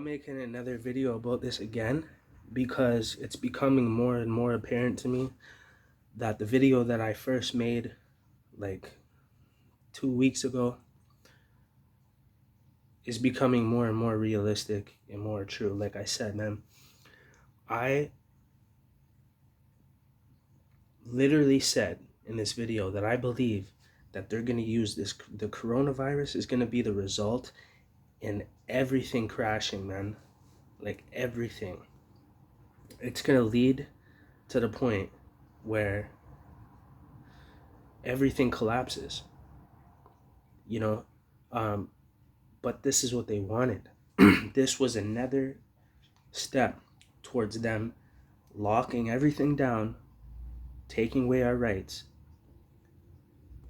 I'm making another video about this again because it's becoming more and more apparent to me that the video that I first made like 2 weeks ago is becoming more and more realistic and more true. Like I said, man, I literally said in this video that I believe that they're going to use the coronavirus is going to be the result in everything crashing, man. Like everything. It's going to lead to the point where everything collapses, you know. But this is what they wanted. This was another step towards them locking everything down, taking away our rights.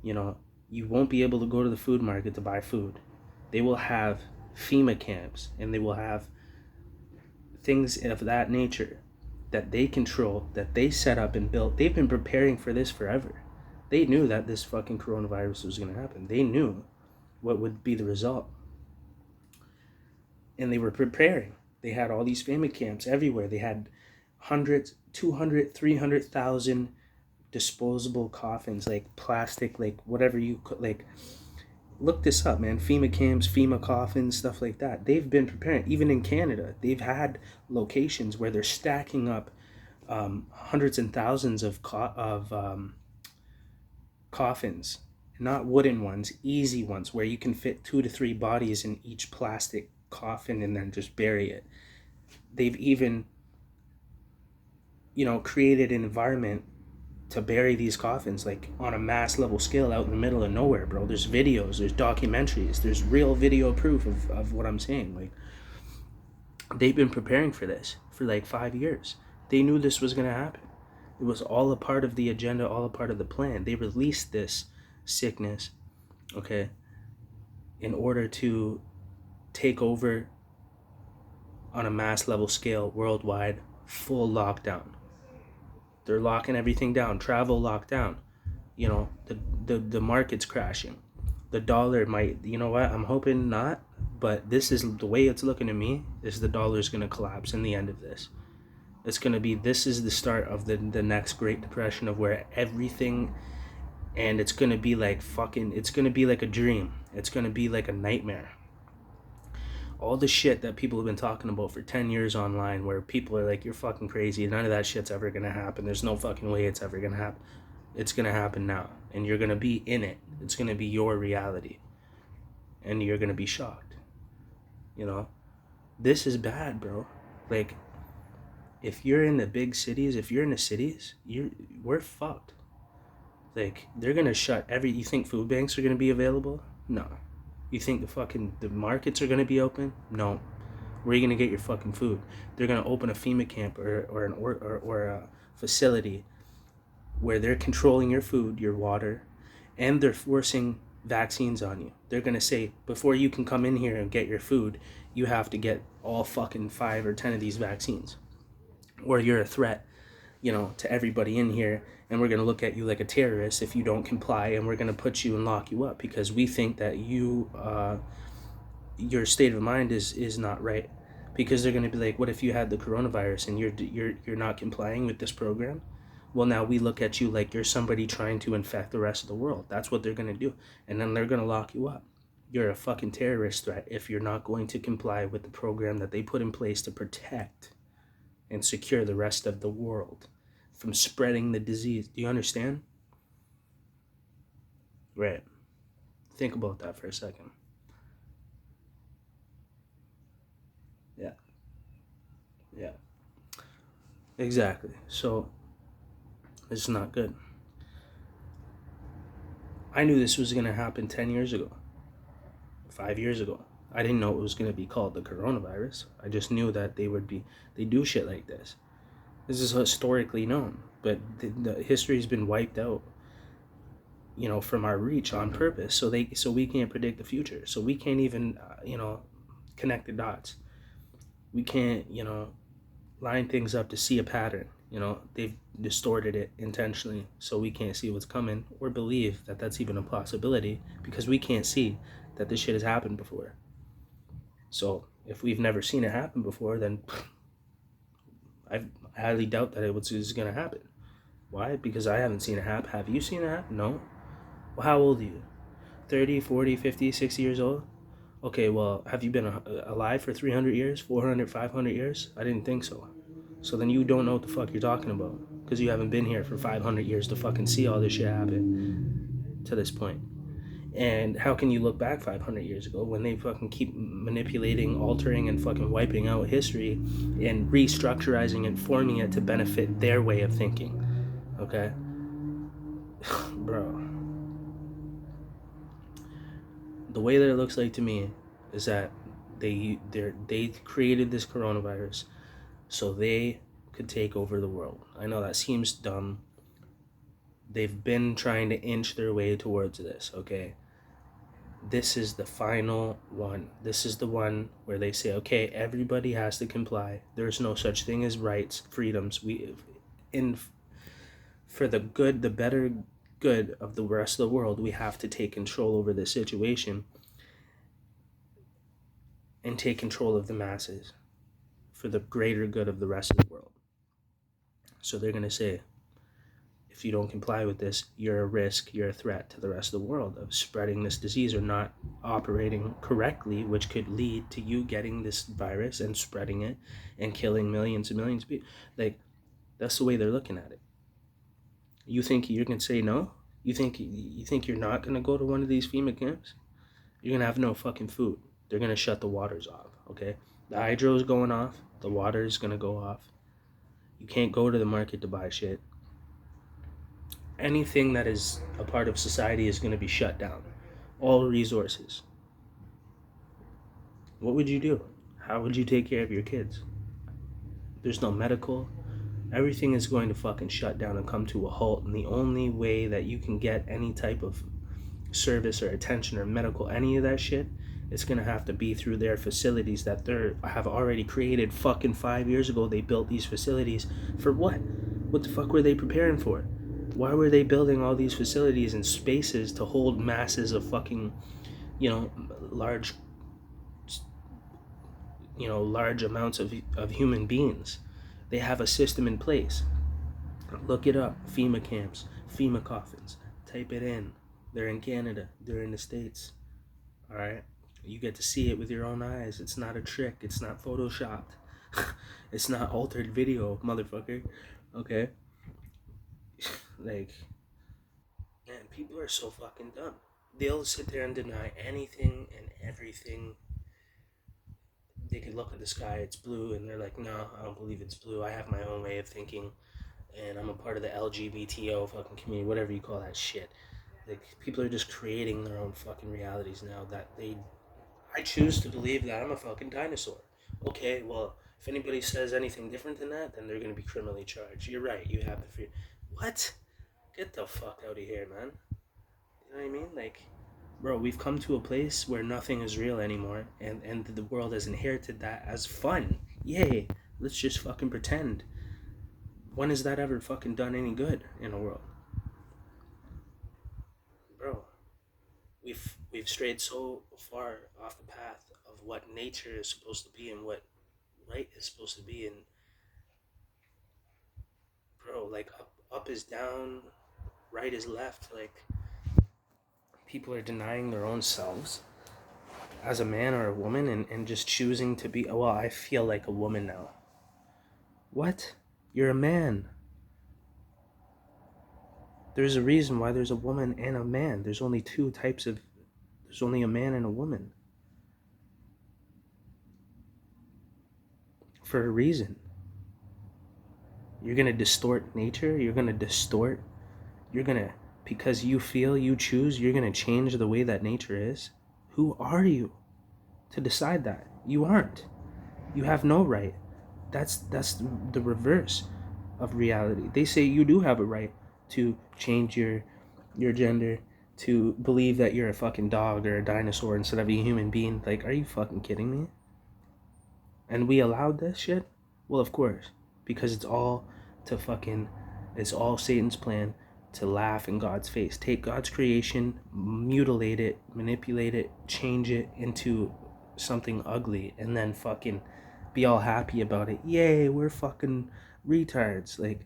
You know, you won't be able to go to the food market to buy food. They will have FEMA camps and they will have things of that nature that they control, that they set up and built. They've been preparing for this forever. They knew that this fucking coronavirus was going to happen. They knew what would be the result. And they were preparing. They had all these FEMA camps everywhere. They had hundreds, 200, 300,000 disposable coffins, like plastic, like whatever you could, like, look this up, man. FEMA camps, FEMA coffins, stuff like that. They've been preparing. Even in Canada, they've had locations where they're stacking up hundreds and thousands of coffins, not wooden ones, easy ones where you can fit 2 to 3 bodies in each plastic coffin and then just bury it. They've even, created an environment to bury these coffins, like on a mass level scale out in the middle of nowhere, bro. There's videos, there's documentaries, there's real video proof of what I'm saying. Like, they've been preparing for this for like 5 years. They knew this was going to happen. It was all a part of the agenda, all a part of the plan. They released this sickness, okay, in order to take over on a mass level scale worldwide, full lockdown. They're locking everything down, travel locked down. The market's crashing. The dollar might, I'm hoping not, but this is the way it's looking to me, is the dollar's going to collapse in the end of this. This is the start of the next Great Depression, of where everything, and it's going to be like it's going to be like a dream. It's going to be like a nightmare. All the shit that people have been talking about for 10 years online, where people are like, you're fucking crazy, none of that shit's ever going to happen. There's no fucking way it's ever going to happen. It's going to happen now, and you're going to be in it. It's going to be your reality, and you're going to be shocked. This is bad, bro. Like, if you're in the big cities, if you're in the cities, we're fucked. Like, they're going to shut you think food banks are going to be available? No. You think the markets are going to be open? No. Where are you going to get your fucking food? They're going to open a FEMA camp or a facility where they're controlling your food, your water, and they're forcing vaccines on you. They're going to say, before you can come in here and get your food, you have to get all fucking 5 or 10 of these vaccines. Or you're a threat, to everybody in here, and we're going to look at you like a terrorist if you don't comply, and we're going to put you and lock you up because we think that your state of mind is not right. Because they're going to be like, what if you had the coronavirus and you're not complying with this program? Well, now we look at you like you're somebody trying to infect the rest of the world. That's what they're going to do, and then they're going to lock you up. You're a fucking terrorist threat if you're not going to comply with the program that they put in place to protect and secure the rest of the world from spreading the disease. Do you understand? Right. Think about that for a second. Yeah. Yeah. Exactly. So, it's not good. I knew this was going to happen 10 years ago, 5 years ago. I didn't know it was going to be called the coronavirus. I just knew that they do shit like this. This is historically known, but the history's been wiped out, from our reach on purpose. So we can't predict the future. So we can't even, connect the dots. We can't, line things up to see a pattern. They've distorted it intentionally, so we can't see what's coming or believe that that's even a possibility because we can't see that this shit has happened before. So If we've never seen it happen before, then I highly doubt that it's going to happen. Why? Because I haven't seen it happen. Have you seen it happen? No. Well, how old are you? 30, 40, 50, 60 years old? Okay, well, have you been alive for 300 years, 400, 500 years? I didn't think so. So then you don't know what the fuck you're talking about. Because you haven't been here for 500 years to fucking see all this shit happen to this point. And how can you look back 500 years ago when they fucking keep manipulating, altering, and fucking wiping out history and restructuring and forming it to benefit their way of thinking? Okay? Bro. The way that it looks like to me is that they created this coronavirus so they could take over the world. I know that seems dumb. They've been trying to inch their way towards this, okay? This is the final one. This is the one where they say, okay, everybody has to comply. There's no such thing as rights, freedoms. For the good, the better good of the rest of the world, we have to take control over this situation and take control of the masses for the greater good of the rest of the world. So they're going to say, if you don't comply with this, you're a risk, you're a threat to the rest of the world of spreading this disease or not operating correctly, which could lead to you getting this virus and spreading it and killing millions and millions of people. Like, that's the way they're looking at it. You think you can say no? You think you're not going to go to one of these FEMA camps? You're going to have no fucking food. They're going to shut the waters off, okay? The hydro's going off. The water is going to go off. You can't go to the market to buy shit. Anything that is a part of society is going to be shut down. All resources. What would you do? How would you take care of your kids? There's no medical. Everything is going to fucking shut down and come to a halt. And the only way that you can get any type of service or attention or medical, any of that shit, it's going to have to be through their facilities that they have already created. Fucking 5 years ago, they built these facilities. For what? What the fuck were they preparing for? Why were they building all these facilities and spaces to hold masses of fucking, large amounts of human beings? They have a system in place. Look it up. FEMA camps, FEMA coffins. Type it in. They're in Canada. They're in the States. All right? You get to see it with your own eyes. It's not a trick. It's not photoshopped. It's not altered video, motherfucker. Okay? Like, man, people are so fucking dumb. They'll sit there and deny anything and everything. They could look at the sky, it's blue, and they're like, no, I don't believe it's blue. I have my own way of thinking, and I'm a part of the LGBTO fucking community, whatever you call that shit. Like, people are just creating their own fucking realities now that I choose to believe that I'm a fucking dinosaur. Okay, well, if anybody says anything different than that, then they're going to be criminally charged. You're right, you have the fear. What? Get the fuck out of here, man. You know what I mean? Like, bro, we've come to a place where nothing is real anymore, and the world has inherited that as fun. Yay, let's just fucking pretend. When has that ever fucking done any good in a world? Bro, we've strayed so far off the path of what nature is supposed to be and what right is supposed to be, and bro, like up is down, right is left. Like, people are denying their own selves as a man or a woman and just choosing to be, well, I feel like a woman now. What? You're a man. There's a reason why there's a woman and a man. There's only a man and a woman. For a reason. You're going to distort nature. Because you feel, you choose, you're going to change the way that nature is. Who are you to decide that? You aren't. You have no right. That's the reverse of reality. They say you do have a right to change your gender, to believe that you're a fucking dog or a dinosaur instead of a human being. Like, are you fucking kidding me? And we allowed this shit? Well, of course, because it's all Satan's plan to laugh in God's face. Take God's creation, mutilate it, manipulate it, change it into something ugly and then fucking be all happy about it. Yay, we're fucking retards. Like,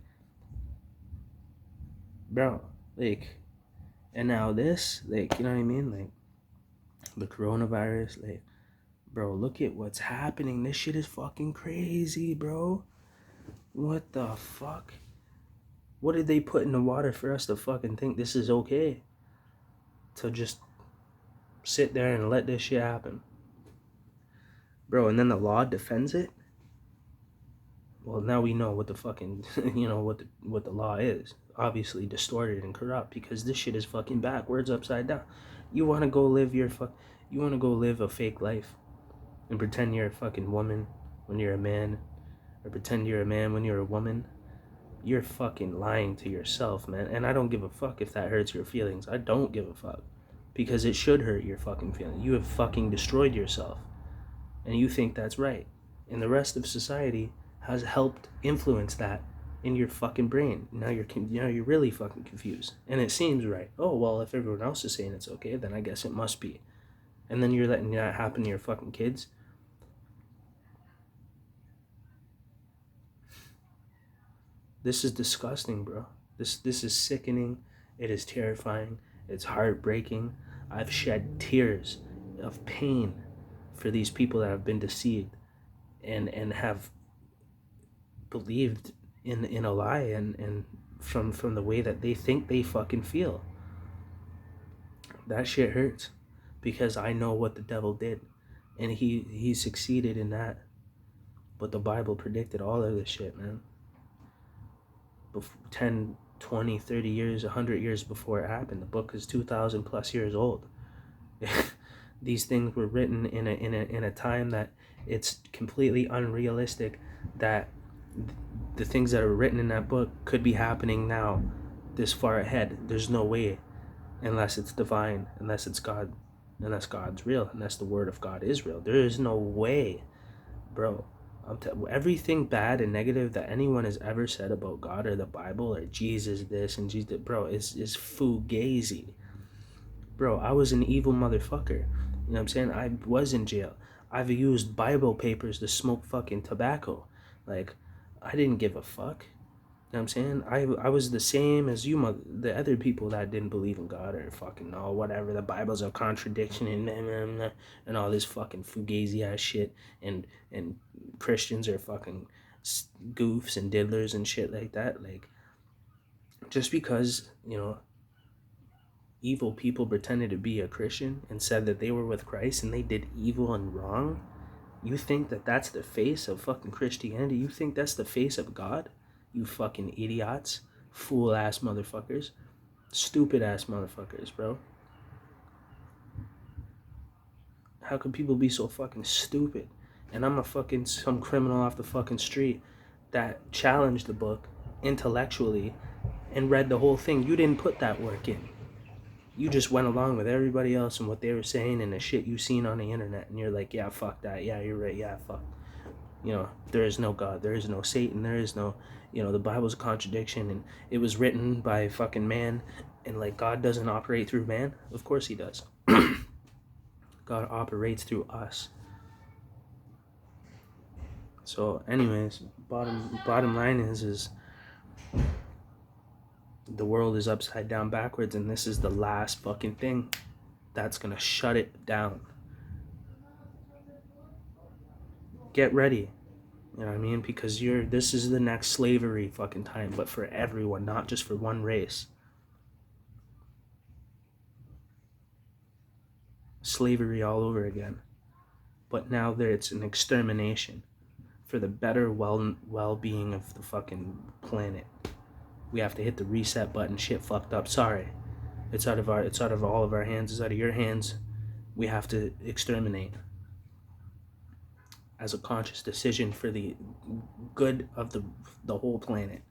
bro, like, and now this, like, you know what I mean? Like, the coronavirus, like, bro, look at what's happening. This shit is fucking crazy, bro. What the fuck? What did they put in the water for us to fucking think this is okay? To just sit there and let this shit happen. Bro, and then the law defends it? Well, now we know what the fucking, you know, what the law is. Obviously distorted and corrupt, because this shit is fucking backwards, upside down. You want to go live you want to go live a fake life and pretend you're a fucking woman when you're a man, or pretend you're a man when you're a woman. You're fucking lying to yourself, man. And I don't give a fuck if that hurts your feelings. I don't give a fuck, because it should hurt your fucking feelings. You have fucking destroyed yourself, and you think that's right. And the rest of society has helped influence that in your fucking brain. Now you're really fucking confused, and it seems right. Oh well, if everyone else is saying it's okay, then I guess it must be. And then you're letting that happen to your fucking kids. This is disgusting, bro. This is sickening. It is terrifying. It's heartbreaking. I've shed tears of pain for these people that have been deceived and have believed in a lie, and from the way that they think they fucking feel. That shit hurts, because I know what the devil did, and he succeeded in that. But the Bible predicted all of this shit, man. 10, 20, 30 years, 100 years before it happened. The book is 2,000 plus years old. These things were written in a time that it's completely unrealistic that the things that are written in that book could be happening now, this far ahead. There's no way, unless it's divine, unless it's God, unless God's real, unless the word of God is real. There is no way, bro. Everything bad and negative that anyone has ever said about God or the Bible or Jesus this and Jesus, bro, is fugazi. Bro, I was an evil motherfucker. You know what I'm saying? I was in jail. I've used Bible papers to smoke fucking tobacco. Like, I didn't give a fuck. You know what I'm saying? I was the same as the other people that didn't believe in God or fucking whatever. The Bible's a contradiction and all this fucking fugazi ass shit. And Christians are fucking goofs and diddlers and shit like that. Like, just because, you know, evil people pretended to be a Christian and said that they were with Christ and they did evil and wrong, you think that that's the face of fucking Christianity? You think that's the face of God? You fucking idiots. Fool-ass motherfuckers. Stupid-ass motherfuckers, bro. How can people be so fucking stupid? And I'm some criminal off the fucking street that challenged the book intellectually and read the whole thing. You didn't put that work in. You just went along with everybody else and what they were saying and the shit you seen on the internet. And you're like, yeah, fuck that. Yeah, you're right. Yeah, fuck. You know, there is no God. There is no Satan. There is no, you know, the Bible's a contradiction. And it was written by fucking man. And like, God doesn't operate through man. Of course he does. God operates through us. So anyways, bottom line is the world is upside down backwards, and this is the last fucking thing that's gonna shut it down. Get ready. You know what I mean? Because this is the next slavery fucking time, but for everyone, not just for one race. Slavery all over again. But now it's an extermination for the better well-being of the fucking planet. We have to hit the reset button. Shit fucked up. Sorry. It's out of all of our hands. It's out of your hands. We have to exterminate as a conscious decision for the good of the whole planet.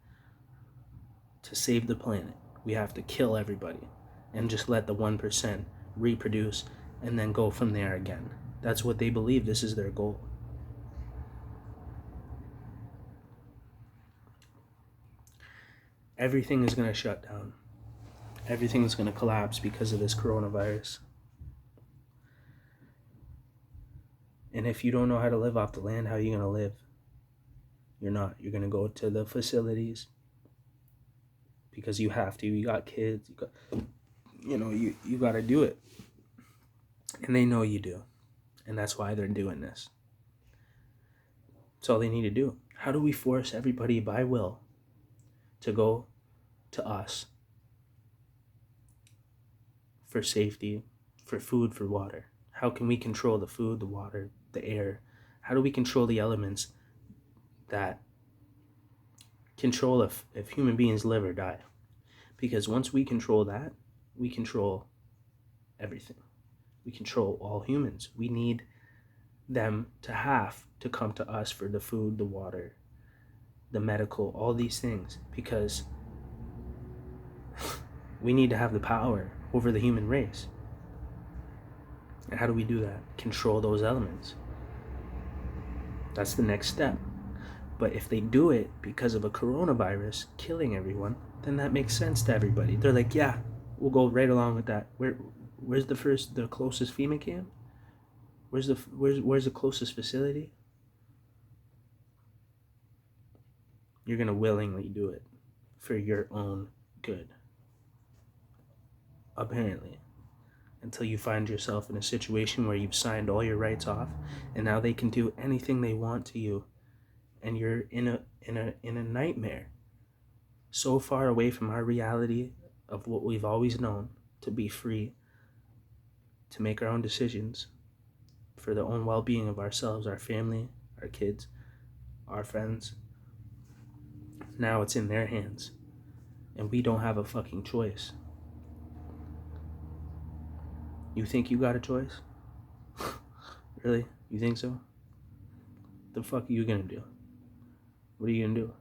To save the planet, we have to kill everybody and just let the 1% reproduce and then go from there again. That's what they believe. This is their goal. Everything is going to shut down. Everything is going to collapse because of this coronavirus. And if you don't know how to live off the land, how are you going to live? You're not. You're going to go to the facilities because you have to. You got kids. You got to do it. And they know you do. And that's why they're doing this. That's all they need to do. How do we force everybody by will to go to us for safety, for food, for water? How can we control the food, the water, the air? How do we control the elements that control if human beings live or die? Because once we control that, we control everything. We control all humans. We need them to have to come to us for the food, the water, the medical, all these things, because we need to have the power over the human race. And how do we do that? Control those elements. That's the next step. But if they do it because of a coronavirus killing everyone, then that makes sense to everybody. They're like, yeah, we'll go right along with that. Where's the closest FEMA camp? Where's the closest facility? You're gonna willingly do it for your own good. Apparently. Until you find yourself in a situation where you've signed all your rights off and now they can do anything they want to you, and you're in a nightmare so far away from our reality of what we've always known, to be free, to make our own decisions for the own well-being of ourselves, our family, our kids, our friends. Now it's in their hands and we don't have a fucking choice. You think you got a choice? Really? You think so? The fuck are you gonna do? What are you gonna do?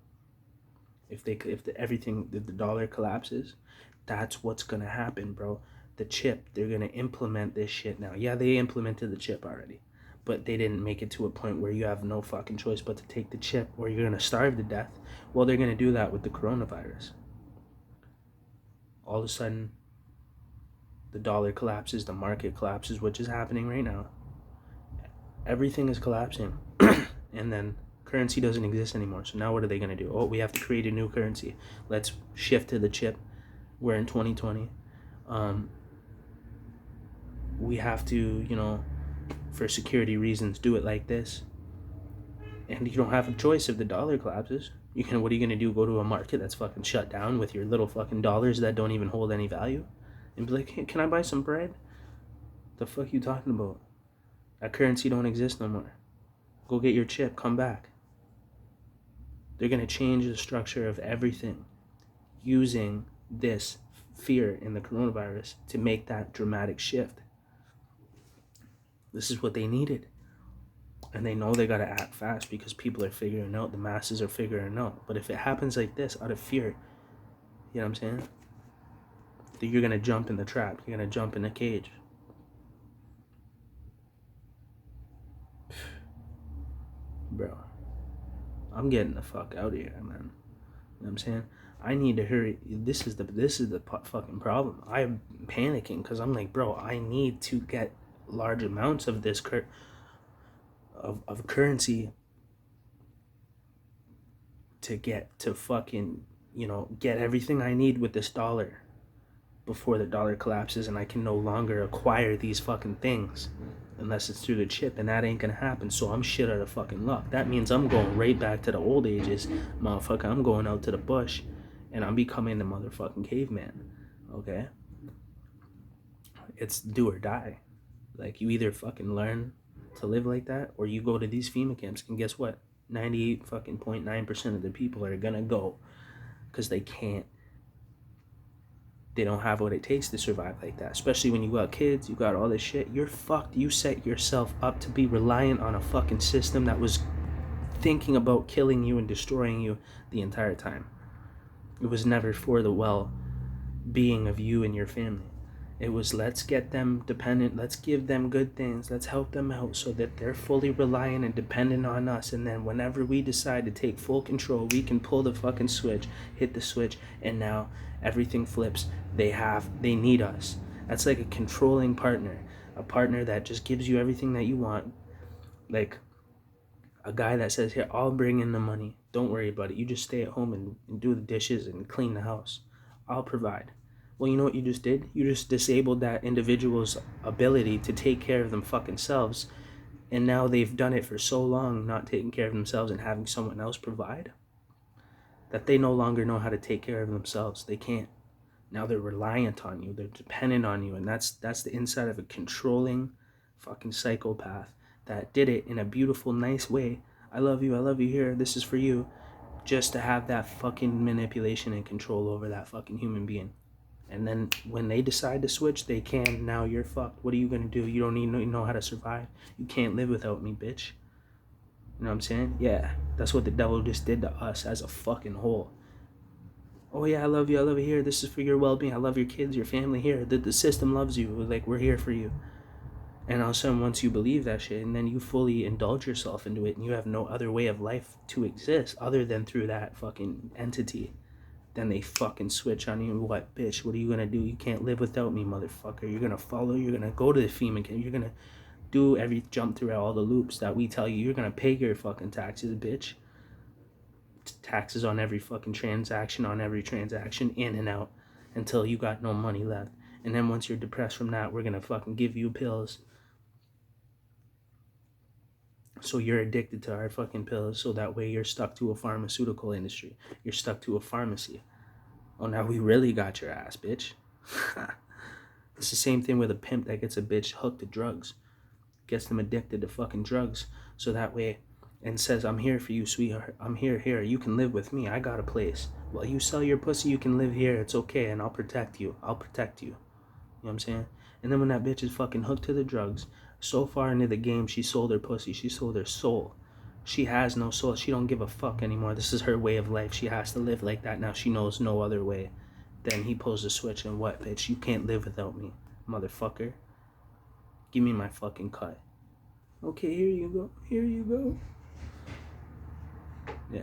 If the dollar collapses, that's what's gonna happen, bro. The chip, they're gonna implement this shit now. Yeah, they implemented the chip already, but they didn't make it to a point where you have no fucking choice but to take the chip or you're gonna starve to death. Well, they're gonna do that with the coronavirus. All of a sudden, the dollar collapses, the market collapses, which is happening right now. Everything is collapsing. And then currency doesn't exist anymore. So now what are they going to do? Oh, we have to create a new currency. Let's shift to the chip. We're in 2020. We have to, for security reasons, do it like this. And you don't have a choice if the dollar collapses. What are you going to do? Go to a market that's fucking shut down with your little fucking dollars that don't even hold any value? And be like, hey, can I buy some bread? The fuck you talking about? That currency don't exist no more. Go get your chip, come back. They're going to change the structure of everything using this fear in the coronavirus to make that dramatic shift. This is what they needed. And they know they got to act fast because people are figuring out, the masses are figuring out. But if it happens like this out of fear, you know what I'm saying? You're going to jump in the trap. You're going to jump in the cage. Bro, I'm getting the fuck out of here, man. You know what I'm saying? I need to hurry. This is the fucking problem. I'm panicking because I'm like, bro, I need to get large amounts of this of currency to get to fucking, get everything I need with this dollar before the dollar collapses and I can no longer acquire these fucking things unless it's through the chip, and that ain't gonna happen. So I'm shit out of fucking luck. That means I'm going right back to the old ages, motherfucker. I'm going out to the bush and I'm becoming the motherfucking caveman. Okay? It's do or die. Like, you either fucking learn to live like that or you go to these FEMA camps, and guess what? 98.9% of the people are gonna go because they don't have what it takes to survive like that. Especially when you got kids, you got all this shit. You're fucked. You set yourself up to be reliant on a fucking system that was thinking about killing you and destroying you the entire time. It was never for the well-being of you and your family. It was, let's get them dependent, let's give them good things, let's help them out so that they're fully reliant and dependent on us, and then whenever we decide to take full control, we can pull the fucking switch, hit the switch, and now everything flips. They need us. That's like a controlling partner, a partner that just gives you everything that you want, Like a guy that says, here, I'll bring in the money. Don't worry about it. You just stay at home and do the dishes and clean the house. I'll provide. Well, you know what you just did? You just disabled that individual's ability to take care of them fucking selves. And now they've done it for so long, not taking care of themselves and having someone else provide, that they no longer know how to take care of themselves. They can't. Now they're reliant on you. They're dependent on you. And that's the inside of a controlling fucking psychopath that did it in a beautiful, nice way. I love you here. This is for you. Just to have that fucking manipulation and control over that fucking human being. And then when they decide to switch, they can. Now you're fucked. What are you going to do? You don't even know how to survive. You can't live without me, bitch. You know what I'm saying? Yeah. That's what the devil just did to us as a fucking whole. Oh yeah, I love you here. This is for your well-being. I love your kids, your family here. The system loves you. Like, we're here for you. And all of a sudden, once you believe that shit, and then you fully indulge yourself into it, and you have no other way of life to exist other than through that fucking entity, then they fucking switch on you. What, bitch? What are you gonna do? You can't live without me, motherfucker. You're gonna follow. You're gonna go to the FEMA. You're gonna jump through all the loops that we tell you. You're gonna pay your fucking taxes, bitch. Taxes on every fucking transaction, in and out, until you got no money left. And then once you're depressed from that, we're gonna fucking give you pills. So you're addicted to our fucking pills, so that way you're stuck to a pharmaceutical industry. You're stuck to a pharmacy. Oh, now we really got your ass, bitch. It's the same thing with a pimp that gets a bitch hooked to drugs. Gets them addicted to fucking drugs. So that way, and says, I'm here for you, sweetheart. I'm here. You can live with me. I got a place. Well, you sell your pussy, you can live here. It's okay, and I'll protect you. You know what I'm saying? And then when that bitch is fucking hooked to the drugs, so far into the game, she sold her pussy. She sold her soul. She has no soul. She don't give a fuck anymore. This is her way of life. She has to live like that now. She knows no other way. Then he pulls the switch and what, bitch? You can't live without me, motherfucker. Give me my fucking cut. Okay, here you go. Yeah.